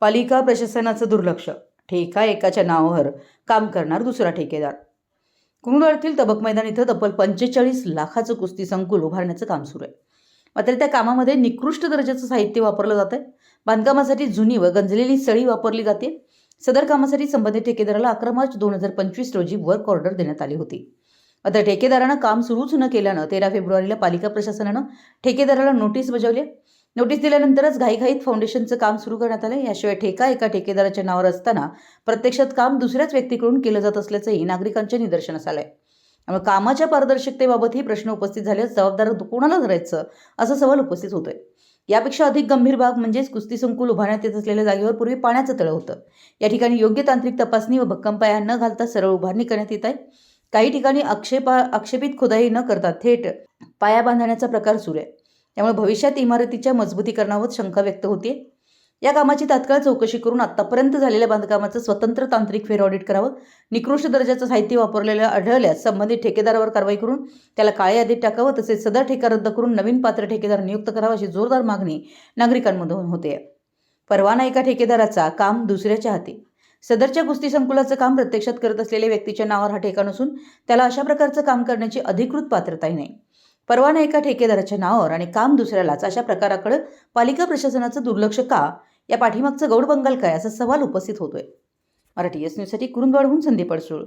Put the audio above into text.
पालिका प्रशासनाचं दुर्लक्ष, ठेका एकाच्या नावावर काम करणार दुसरा ठेकेदार. कुरुंदवाडीतील तबक मैदान इथं तब्बल 45 लाखाचं कुस्ती संकुल उभारण्याचं काम सुरू आहे. मात्र त्या कामामध्ये निकृष्ट दर्जाचं साहित्य वापरलं जात आहे. बांधकामासाठी जुनी व गंजलेली सळी वापरली जाते. सदर कामासाठी संबंधित ठेकेदाराला 11 मार्च 2025 रोजी वर्क ऑर्डर देण्यात आली होती. मात्र ठेकेदारानं काम सुरूच न केल्यानं 13 फेब्रुवारीला पालिका प्रशासनानं ठेकेदाराला नोटीस बजावली. नोटीस दिल्यानंतरच घाईघाईत फाउंडेशनचं काम सुरू करण्यात आलं. याशिवाय ठेका एका ठेकेदाराच्या नावावर असताना प्रत्यक्षात काम दुसऱ्याच व्यक्तीकडून केलं जात असल्याचंही नागरिकांच्या निदर्शनास आलंय. त्यामुळे कामाच्या पारदर्शकतेबाबतही प्रश्न उपस्थित झाल्यास जबाबदार कोणाला धरायचं असा सवाल उपस्थित होतोय. यापेक्षा अधिक गंभीर बाब म्हणजेच कुस्ती संकुल उभारण्यात येत असलेल्या जागेवर पूर्वी पाण्याचं तळं होतं. या ठिकाणी योग्य तांत्रिक तपासणी व भक्कम पाया न घालता सरळ उभारणी करण्यात येत आहे. काही ठिकाणी आक्षेपित खोदाई न करता थेट पाया बांधण्याचा प्रकार सुरू आहे. त्यामुळे भविष्यात इमारतीच्या मजबूतीकरणावर शंका व्यक्त होते. या कामाची तात्काळ चौकशी करून आतापर्यंत झालेल्या बांधकामाचं स्वतंत्र तांत्रिक फेर ऑडिट करावं. निकृष्ट दर्जाचं साहित्य वापरलेलं आढळल्यास संबंधित ठेकेदारावर कारवाई करून त्याला काळ्या यादीत टाकावं. तसेच सदर ठेका रद्द करून नवीन पात्र ठेकेदार नियुक्त करावा अशी जोरदार मागणी नागरिकांमधून होते. परवाना एका ठेकेदाराचा, काम दुसऱ्याच्या हाती. सदरच्या कुस्ती संकुलाचं काम प्रत्यक्षात करत असलेल्या व्यक्तीच्या नावावर हा ठेका नसून त्याला अशा प्रकारचं काम करण्याची अधिकृत पात्रताही नाही. परवाना एका ठेकेदाराच्या नावावर आणि काम दुसऱ्यालाच, अशा प्रकाराकडे पालिका प्रशासनाचं दुर्लक्ष का? या पाठीमागचं गौड बंगाल काय, असा सवाल उपस्थित होतोय. मराठी एस न्यूजसाठी कुरुंदवाडहून संदीप अडसूळ.